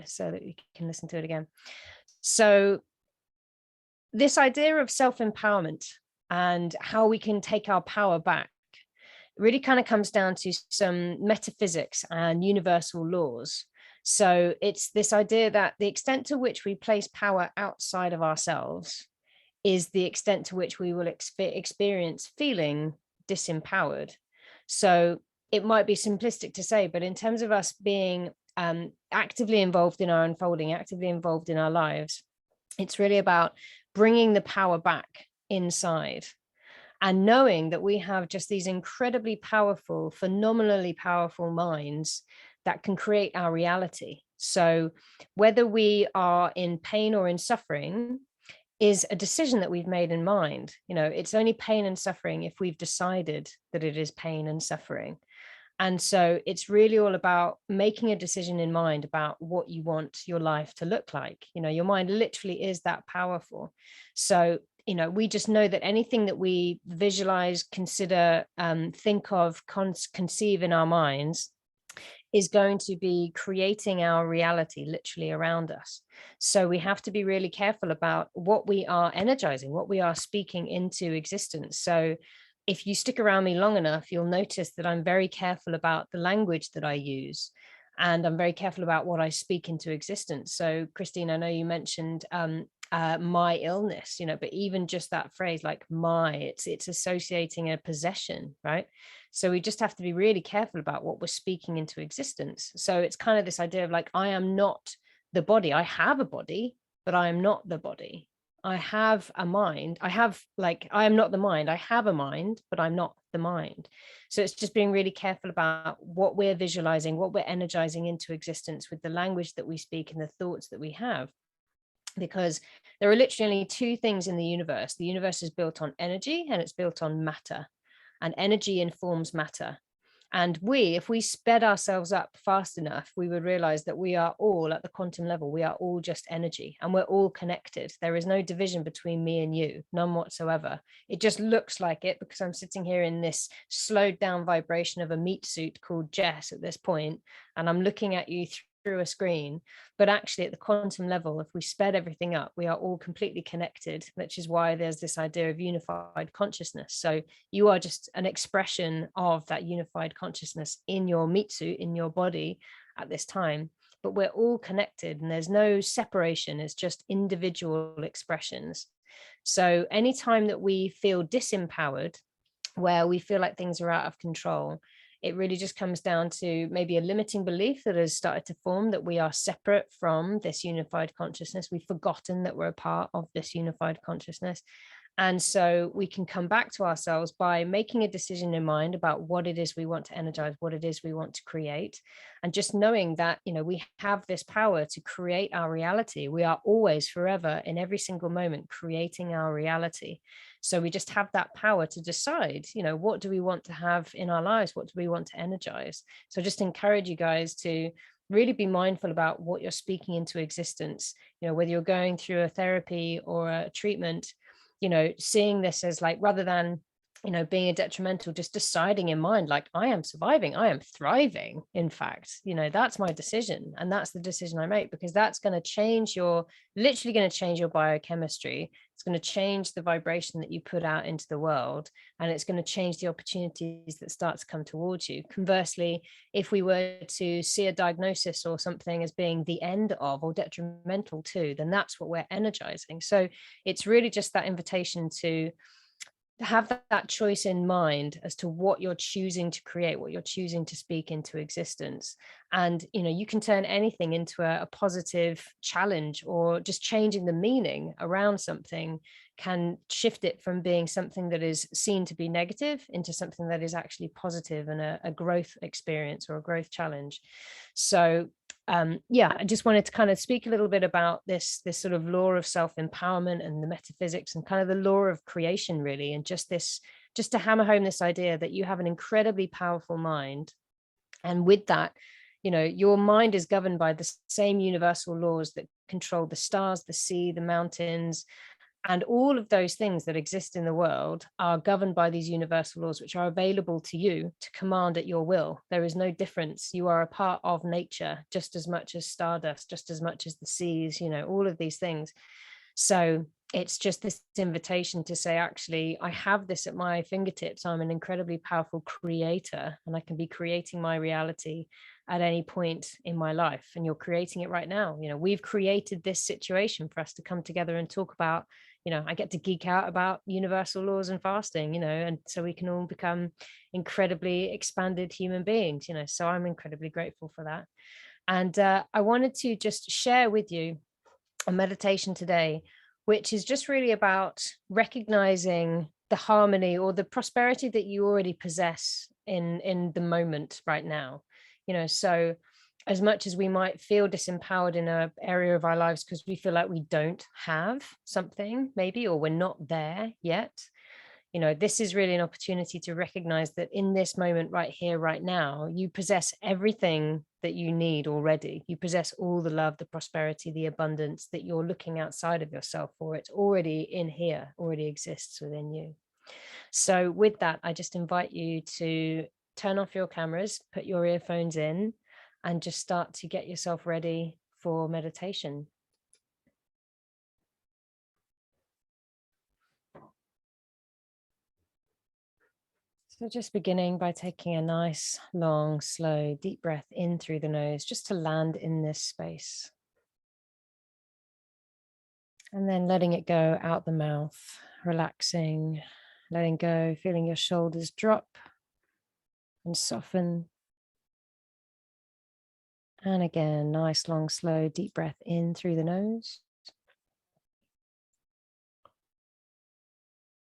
so that you can listen to it again. So this idea of self-empowerment and how we can take our power back really kind of comes down to some metaphysics and universal laws. So it's this idea that the extent to which we place power outside of ourselves is the extent to which we will experience feeling disempowered. So it might be simplistic to say, but in terms of us being actively involved in our unfolding, actively involved in our lives, it's really about bringing the power back inside and knowing that we have just these incredibly powerful, phenomenally powerful minds that can create our reality. So whether we are in pain or in suffering is a decision that we've made in mind. You know, it's only pain and suffering if we've decided that it is pain and suffering. And so it's really all about making a decision in mind about what you want your life to look like. You know, your mind literally is that powerful. So, you know, we just know that anything that we visualize, consider, think of, conceive in our minds is going to be creating our reality literally around us. So we have to be really careful about what we are energizing, what we are speaking into existence. So if you stick around me long enough, you'll notice that I'm very careful about the language that I use. And I'm very careful about what I speak into existence. So, Christine, I know you mentioned my illness, you know, but even just that phrase, like it's associating a possession, right? So we just have to be really careful about what we're speaking into existence. So it's kind of this idea of like, I am not the body. I have a body, but I am not the body. I have a mind. I am not the mind. I have a mind, but I'm not the mind. So it's just being really careful about what we're visualizing, what we're energizing into existence with the language that we speak and the thoughts that we have. Because there are literally only two things in the universe. The universe is built on energy and it's built on matter. And energy informs matter. And if we sped ourselves up fast enough, we would realize that we are all at the quantum level. We are all just energy and we're all connected. There is no division between me and you, none whatsoever. It just looks like it because I'm sitting here in this slowed down vibration of a meat suit called Jess at this point, and I'm looking at you through a screen. But actually at the quantum level, if we sped everything up, we are all completely connected, which is why there's this idea of unified consciousness. So you are just an expression of that unified consciousness in your meat suit, in your body at this time. But we're all connected and there's no separation. It's just individual expressions. So anytime that we feel disempowered, where we feel like things are out of control, it really just comes down to maybe a limiting belief that has started to form that we are separate from this unified consciousness. We've forgotten that we're a part of this unified consciousness. And so we can come back to ourselves by making a decision in mind about what it is we want to energize, what it is we want to create. And just knowing that, you know, we have this power to create our reality. We are always, forever, in every single moment, creating our reality. So we just have that power to decide, you know, what do we want to have in our lives? What do we want to energize? So just encourage you guys to really be mindful about what you're speaking into existence, you know, whether you're going through a therapy or a treatment, you know, seeing this as like, rather than, you know, being a detrimental, just deciding in mind, like, I am surviving, I am thriving. In fact, you know, that's my decision. And that's the decision I make, because that's going to change literally going to change your biochemistry. It's going to change the vibration that you put out into the world. And it's going to change the opportunities that start to come towards you. Conversely, if we were to see a diagnosis or something as being the end of or detrimental to, then that's what we're energizing. So it's really just that invitation to have that choice in mind as to what you're choosing to create, what you're choosing to speak into existence. And, you know, you can turn anything into a positive challenge, or just changing the meaning around something can shift it from being something that is seen to be negative into something that is actually positive and a growth experience or a growth challenge. So yeah, I just wanted to kind of speak a little bit about this sort of law of self-empowerment and the metaphysics and kind of the law of creation, really. And just to hammer home this idea that you have an incredibly powerful mind. And with that, you know, your mind is governed by the same universal laws that control the stars, the sea, the mountains, And all of those things that exist in the world are governed by these universal laws, which are available to you to command at your will. There is no difference. You are a part of nature just as much as stardust, just as much as the seas, all of these things. So it's just this invitation to say, actually, I have this at my fingertips. I'm an incredibly powerful creator, and I can be creating my reality at any point in my life. And you're creating it right now. We've created this situation for us to come together and talk about. I get to geek out about universal laws and fasting, and so we can all become incredibly expanded human beings, so I'm incredibly grateful for that. And I wanted to just share with you a meditation today, which is just really about recognizing the harmony or the prosperity that you already possess in the moment right now. So as much as we might feel disempowered in an area of our lives because we feel like we don't have something maybe, or we're not there yet, this is really an opportunity to recognize that in this moment right here, right now, you possess everything that you need already. You possess all the love, the prosperity, the abundance that you're looking outside of yourself for. It's already in here, already exists within you. So with that, I just invite you to turn off your cameras, put your earphones in, and just start to get yourself ready for meditation. So just beginning by taking a nice, long, slow, deep breath in through the nose, just to land in this space. And then letting it go out the mouth, relaxing, letting go, feeling your shoulders drop and soften. And again, nice, long, slow, deep breath in through the nose.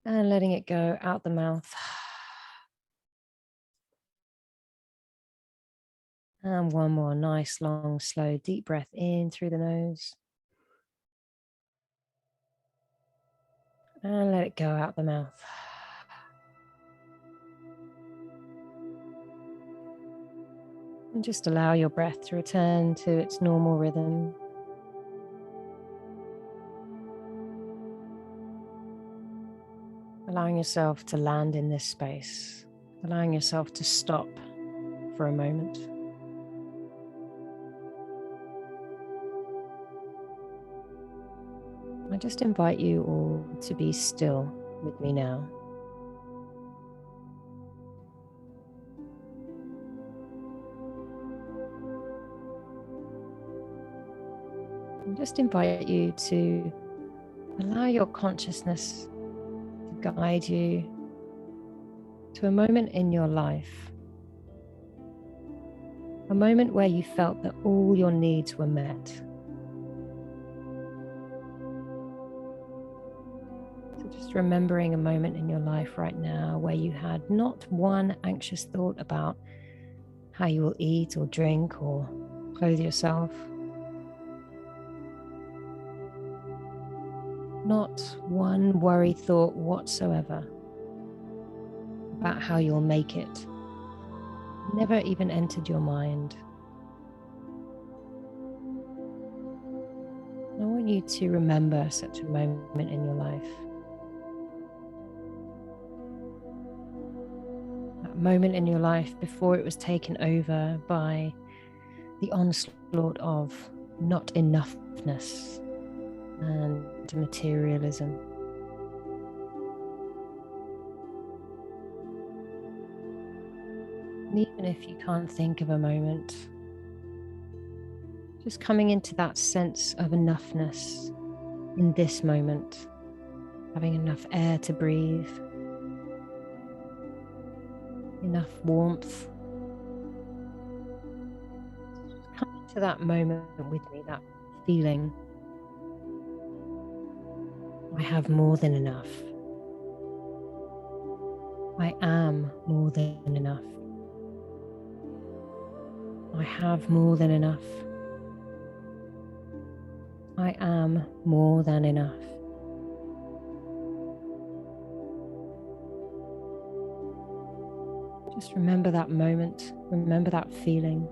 And letting it go out the mouth. And one more nice, long, slow, deep breath in through the nose. And let it go out the mouth. And just allow your breath to return to its normal rhythm. Allowing yourself to land in this space. Allowing yourself to stop for a moment. I just invite you all to be still with me now. I just invite you to allow your consciousness to guide you to a moment in your life, a moment where you felt that all your needs were met. So just remembering a moment in your life right now where you had not one anxious thought about how you will eat or drink or clothe yourself. Not one worry thought whatsoever about how you'll make it. Never even entered your mind. I want you to remember such a moment in your life. That moment in your life before it was taken over by the onslaught of not enoughness and materialism. And even if you can't think of a moment, just coming into that sense of enoughness in this moment, having enough air to breathe, enough warmth. Just come into that moment with me, that feeling. I have more than enough. I am more than enough. I have more than enough. I am more than enough. Just remember that moment, remember that feeling.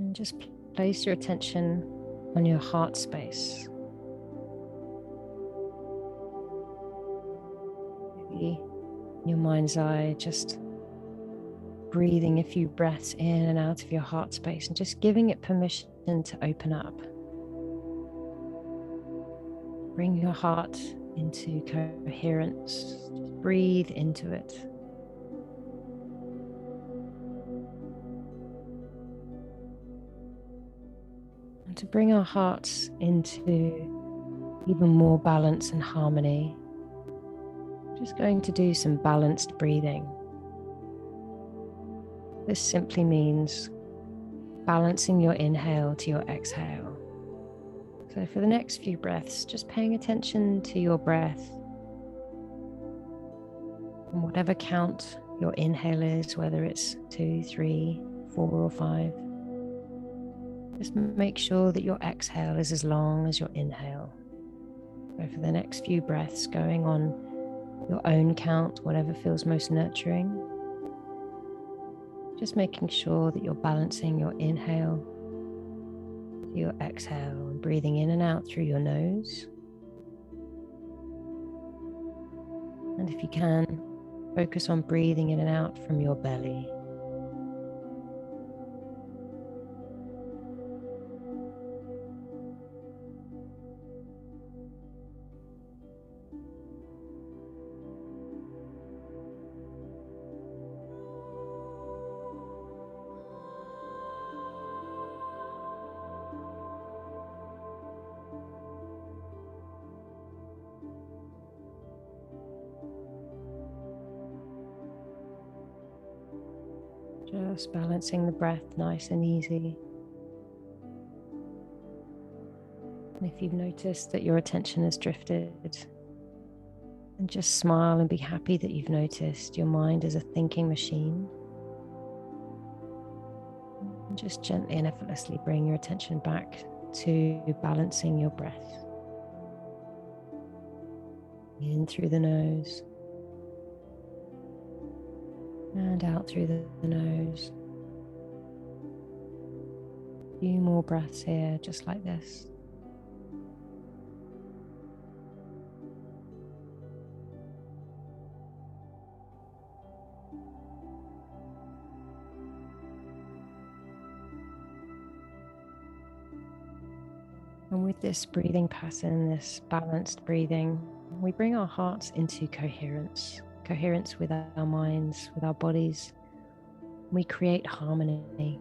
And just place your attention on your heart space. Maybe in your mind's eye, just breathing a few breaths in and out of your heart space and just giving it permission to open up. Bring your heart into coherence. Just breathe into it. And to bring our hearts into even more balance and harmony, I'm just going to do some balanced breathing. This simply means balancing your inhale to your exhale. So for the next few breaths, just paying attention to your breath. And whatever count your inhale is, whether it's 2, 3, 4, or 5, just make sure that your exhale is as long as your inhale. So for the next few breaths, going on your own count, whatever feels most nurturing, just making sure that you're balancing your inhale to your exhale and breathing in and out through your nose. And if you can, focus on breathing in and out from your belly. Just balancing the breath nice and easy. And if you've noticed that your attention has drifted, then just smile and be happy that you've noticed. Your mind is a thinking machine. And just gently and effortlessly bring your attention back to balancing your breath. In through the nose. And out through the nose. A few more breaths here, just like this. And with this breathing pattern, this balanced breathing, we bring our hearts into coherence. Coherence with our minds, with our bodies. We create harmony.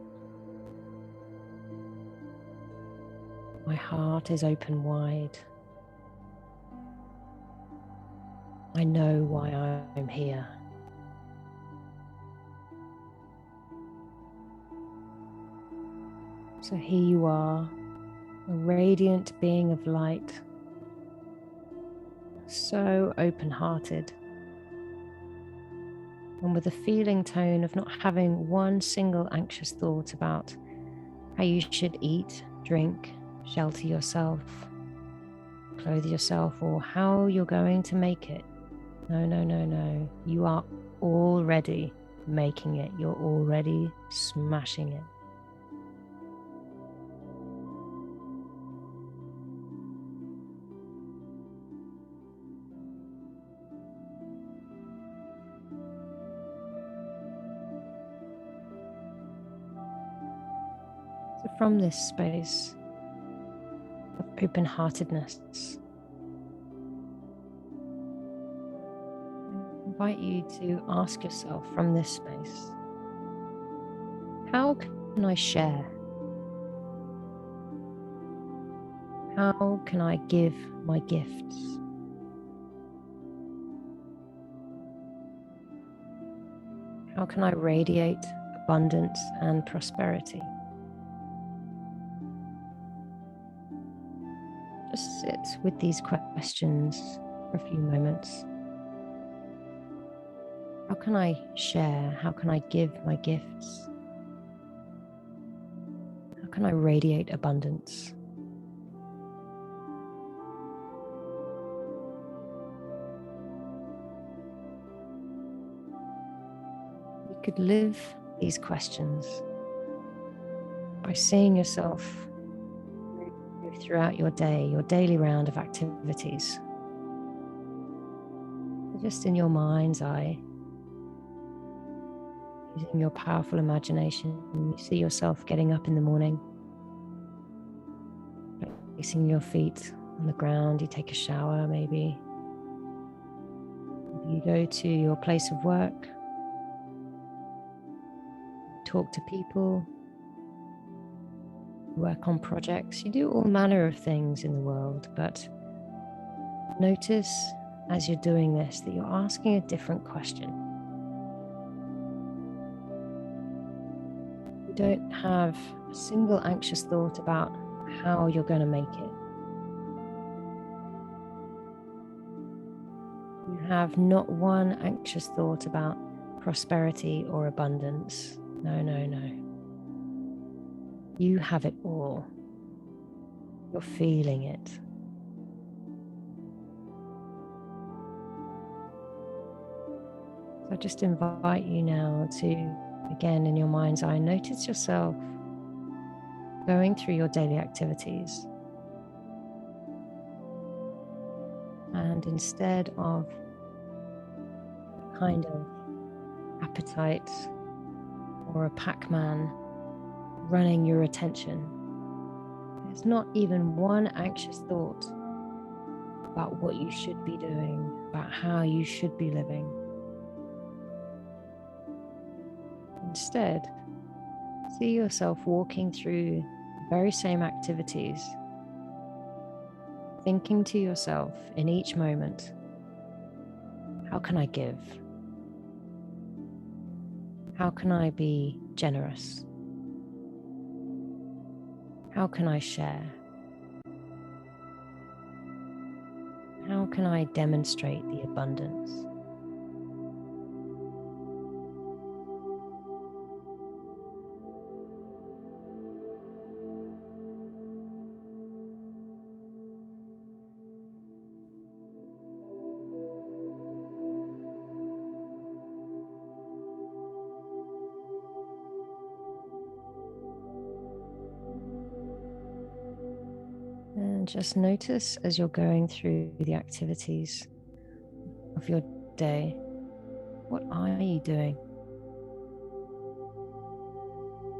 My heart is open wide. I know why I'm here. So here you are, a radiant being of light, so open-hearted, and with a feeling tone of not having one single anxious thought about how you should eat, drink, shelter yourself, clothe yourself, or how you're going to make it. No, no, no, no. You are already making it. You're already smashing it. So from this space of open-heartedness, I invite you to ask yourself from this space, how can I share? How can I give my gifts? How can I radiate abundance and prosperity? Just sit with these questions for a few moments. How can I share? How can I give my gifts? How can I radiate abundance? You could live these questions by seeing yourself move throughout your day, your daily round of activities. Just in your mind's eye, using your powerful imagination, you see yourself getting up in the morning, placing your feet on the ground, you take a shower maybe. You go to your place of work, talk to people, work on projects, you do all manner of things in the world, but notice as you're doing this that you're asking a different question. You don't have a single anxious thought about how you're going to make it. You have not one anxious thought about prosperity or abundance. No, no, no. You have it all. You're feeling it. So I just invite you now to, again, in your mind's eye, notice yourself going through your daily activities. And instead of kind of appetite or a Pac-Man running your attention, there's not even one anxious thought about what you should be doing, about how you should be living. Instead, see yourself walking through the very same activities, thinking to yourself in each moment, how can I give? How can I be generous? How can I share? How can I demonstrate the abundance? And just notice as you're going through the activities of your day, what are you doing?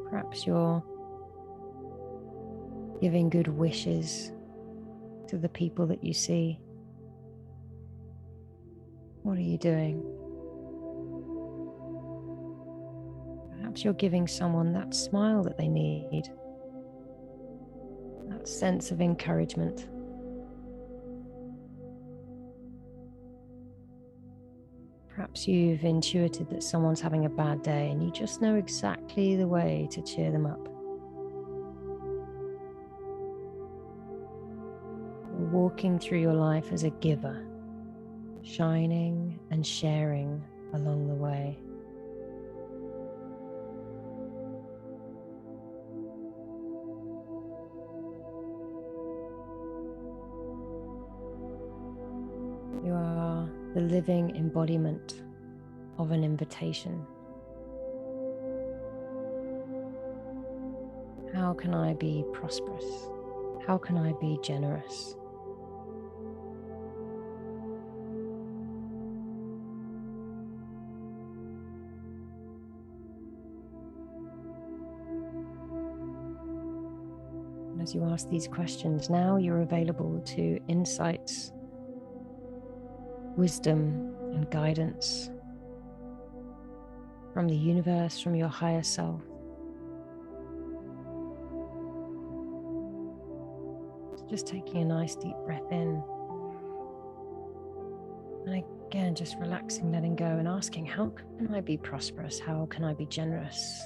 Perhaps you're giving good wishes to the people that you see. What are you doing? Perhaps you're giving someone that smile that they need, that sense of encouragement. Perhaps you've intuited that someone's having a bad day and you just know exactly the way to cheer them up. You're walking through your life as a giver, shining and sharing along the way. You are the living embodiment of an invitation. How can I be prosperous? How can I be generous? And as you ask these questions, now you're available to insights, wisdom, and guidance from the universe, from your higher self. Just taking a nice deep breath in. And again, just relaxing, letting go, and asking, how can I be prosperous? How can I be generous?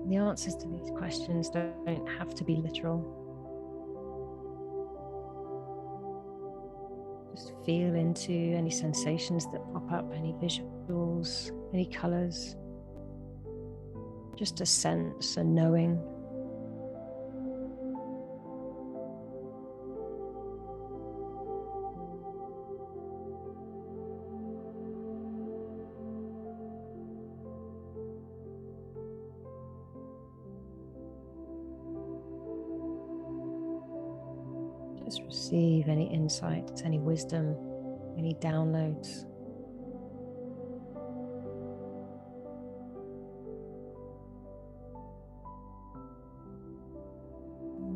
The answers to these questions don't have to be literal. Just feel into any sensations that pop up, any visuals, any colors. Just a sense, a knowing. Just receive any insights, any wisdom, any downloads.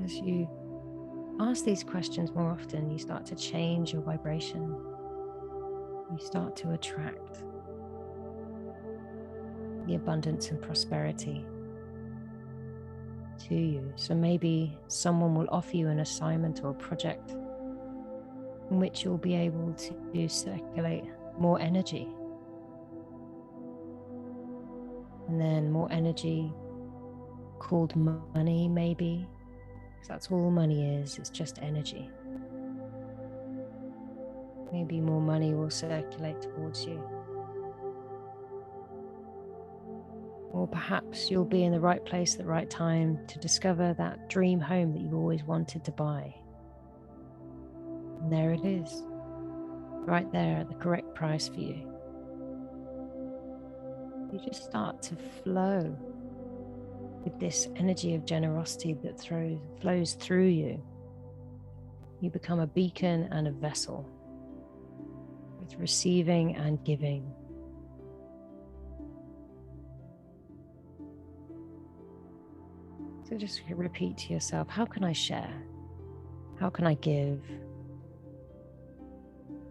As you ask these questions more often, you start to change your vibration. You start to attract the abundance and prosperity to you. So maybe someone will offer you an assignment or a project in which you'll be able to circulate more energy. And then more energy called money, maybe, because that's all money is, it's just energy. Maybe more money will circulate towards you. Or perhaps you'll be in the right place at the right time to discover that dream home that you've always wanted to buy. And there it is, right there at the correct price for you. You just start to flow with this energy of generosity that flows through you. You become a beacon and a vessel with receiving and giving. So just repeat to yourself, how can I share? How can I give?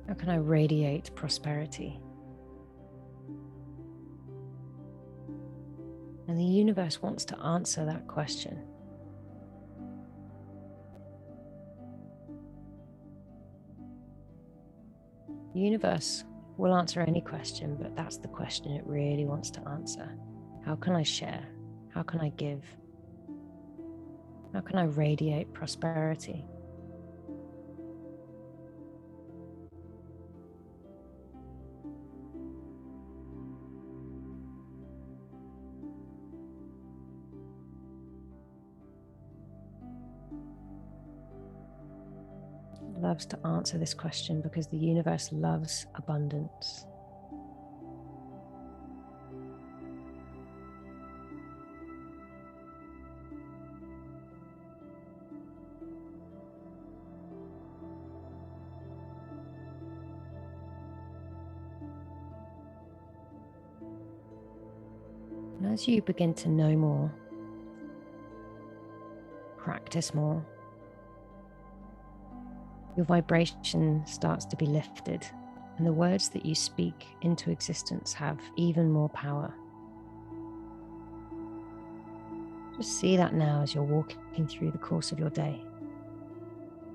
How can I radiate prosperity? And the universe wants to answer that question. The universe will answer any question, but that's the question it really wants to answer. How can I share? How can I give? How can I radiate prosperity? It loves to answer this question because the universe loves abundance. And as you begin to know more, practice more, your vibration starts to be lifted, and the words that you speak into existence have even more power. Just see that now as you're walking through the course of your day,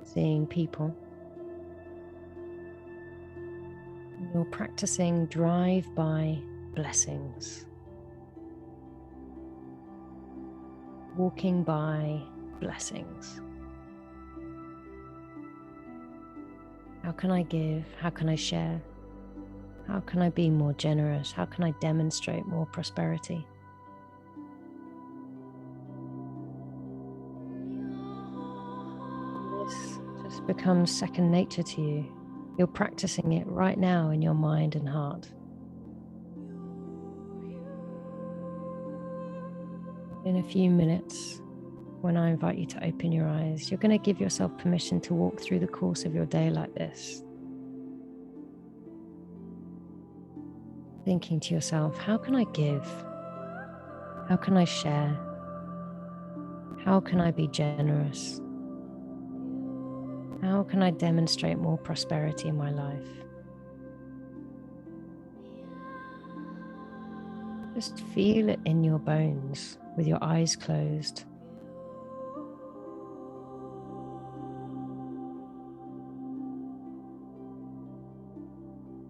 seeing people. You're practicing drive-by blessings. Walking by blessings. How can I give? How can I share? How can I be more generous? How can I demonstrate more prosperity? This just becomes second nature to you. You're practicing it right now in your mind and heart. In a few minutes, when I invite you to open your eyes, you're going to give yourself permission to walk through the course of your day like this. Thinking to yourself, how can I give? How can I share? How can I be generous? How can I demonstrate more prosperity in my life? Just feel it in your bones with your eyes closed.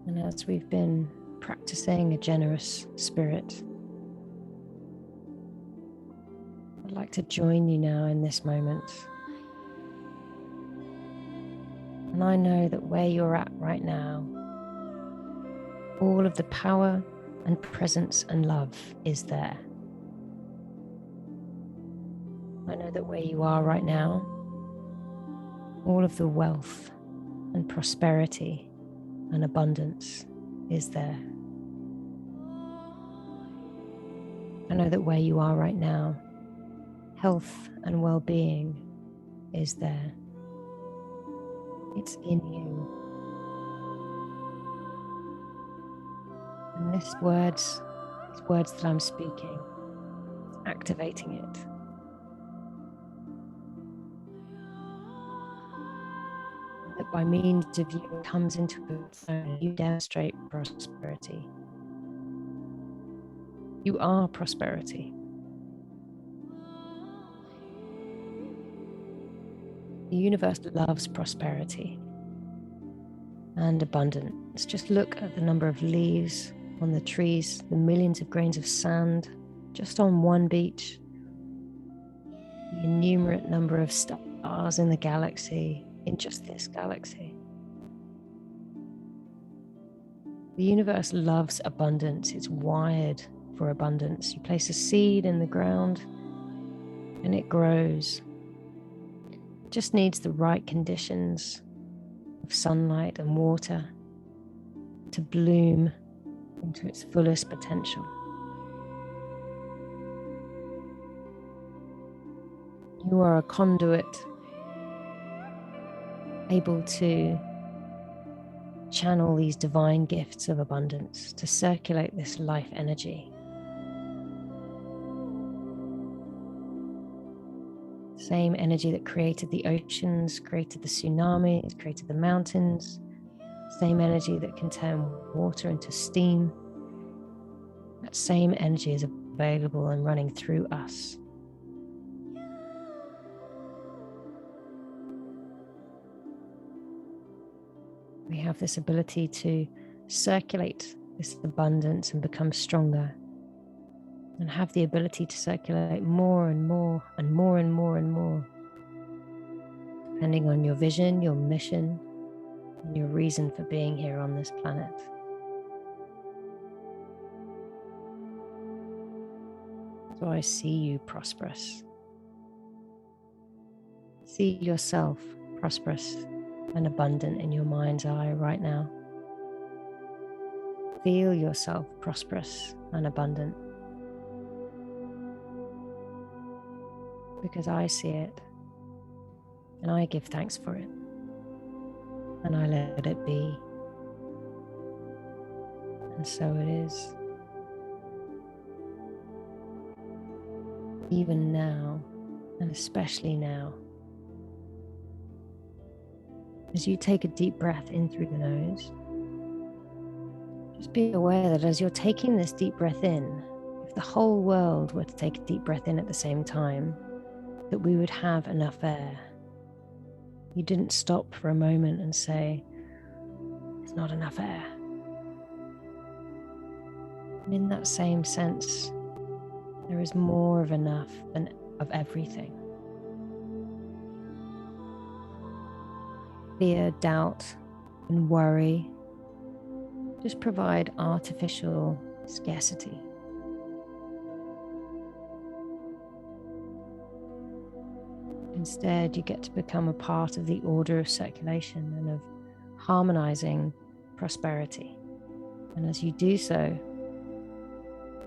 And as we've been practicing a generous spirit, I'd like to join you now in this moment. And I know that where you're at right now, all of the power and presence and love is there. I know that where you are right now, all of the wealth and prosperity and abundance is there. I know that where you are right now, health and well-being is there. It's in you. And these words that I'm speaking, activating it. That by means of you it comes into its own. You demonstrate prosperity. You are prosperity. The universe loves prosperity and abundance. Just look at the number of leaves on the trees, the millions of grains of sand just on one beach, the innumerate number of stars in the galaxy, in just this galaxy. The universe loves abundance. It's wired for abundance. You place a seed in the ground and it grows. It just needs the right conditions of sunlight and water to bloom into its fullest potential. You are a conduit, able to channel these divine gifts of abundance, to circulate this life energy. Same energy that created the oceans, created the tsunamis, created the mountains. Same energy that can turn water into steam. That same energy is available and running through us. We have this ability to circulate this abundance and become stronger, and have the ability to circulate more and more and more and more and more, depending on your vision, your mission, and your reason for being here on this planet. So I see you prosperous. See yourself prosperous and abundant in your mind's eye right now. Feel yourself prosperous and abundant, because I see it and I give thanks for it and I let it be. And so it is. Even now, and especially now, as you take a deep breath in through the nose, just be aware that as you're taking this deep breath in, if the whole world were to take a deep breath in at the same time, that we would have enough air. You didn't stop for a moment and say, "There's not enough air." And in that same sense, there is more of enough than of everything. Fear, doubt, and worry just provide artificial scarcity. Instead, you get to become a part of the order of circulation and of harmonizing prosperity. And as you do so,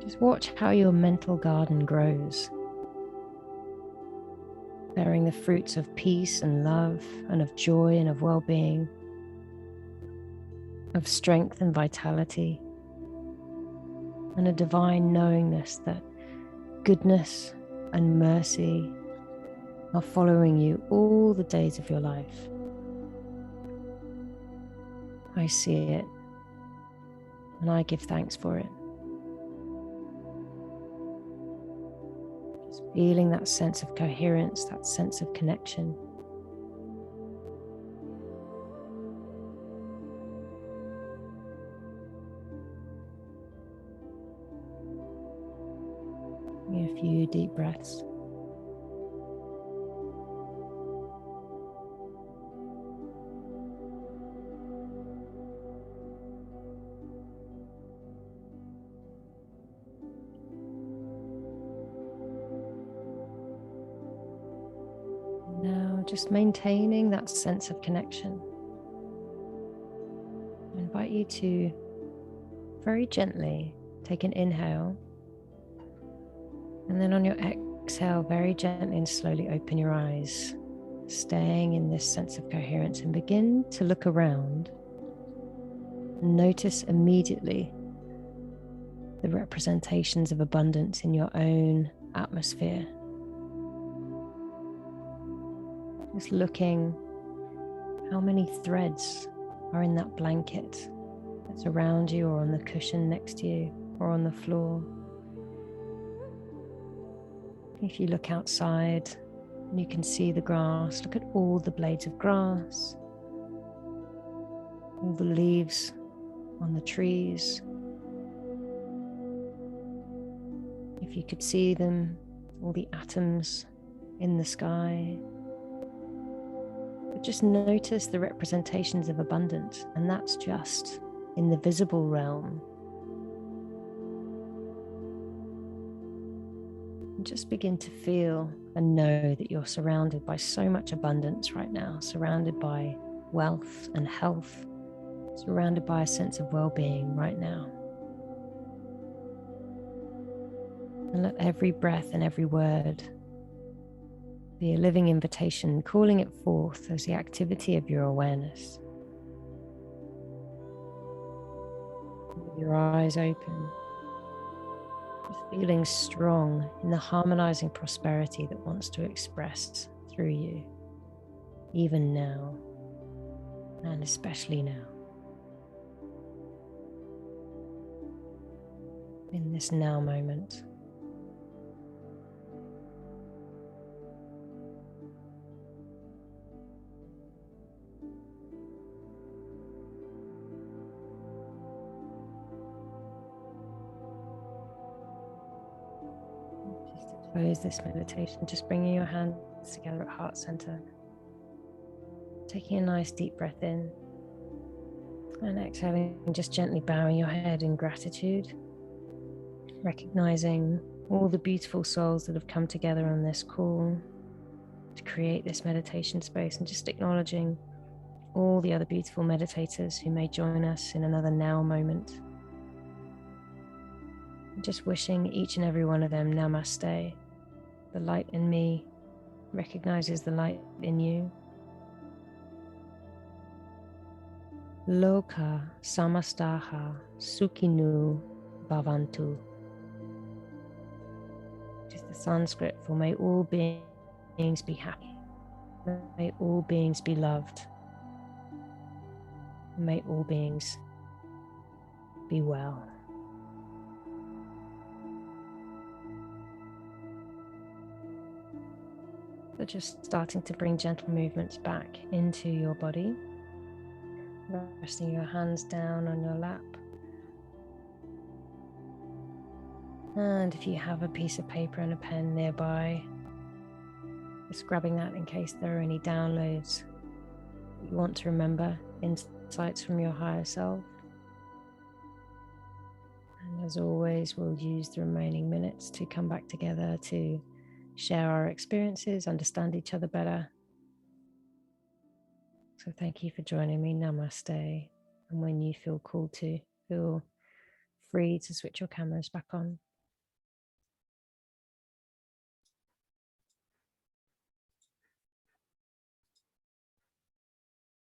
just watch how your mental garden grows, bearing the fruits of peace and love and of joy and of well-being, of strength and vitality, and a divine knowingness that goodness and mercy are following you all the days of your life. I see it, and I give thanks for it. Just feeling that sense of coherence, that sense of connection. A few deep breaths. Now, just maintaining that sense of connection, I invite you to very gently take an inhale, and then on your exhale, very gently and slowly open your eyes. staying in this sense of coherence, and begin to look around and notice immediately the representations of abundance in your own atmosphere. Just looking how many threads are in that blanket that's around you, or on the cushion next to you, or on the floor. If you look outside, you can see the grass. Look at all the blades of grass, all the leaves on the trees. If you could see them, all the atoms in the sky. But just notice the representations of abundance, and that's just in the visible realm. And just begin to feel and know that you're surrounded by so much abundance right now, surrounded by wealth and health, surrounded by a sense of well-being right now. And let every breath and every word be a living invitation, calling it forth as the activity of your awareness. With your eyes open, just feeling strong in the harmonizing prosperity that wants to express through you, even now, and especially now. In this now moment. Just to close this meditation, just bringing your hands together at heart center. Taking a nice deep breath in. And exhaling, just gently bowing your head in gratitude. Recognizing all the beautiful souls that have come together on this call to create this meditation space, and just acknowledging all the other beautiful meditators who may join us in another now moment. Just wishing each and every one of them namaste. The light in me recognizes the light in you. Loka samastaha sukhinu bhavantu. Which is the Sanskrit for may all beings be happy. May all beings be loved. May all beings be well. So just starting to bring gentle movements back into your body. Resting your hands down on your lap. And if you have a piece of paper and a pen nearby, just grabbing that in case there are any downloads you want to remember, insights from your higher self. And as always, we'll use the remaining minutes to come back together to share our experiences, understand each other better. So thank you for joining me. Namaste. And when you feel called to, feel free to switch your cameras back on.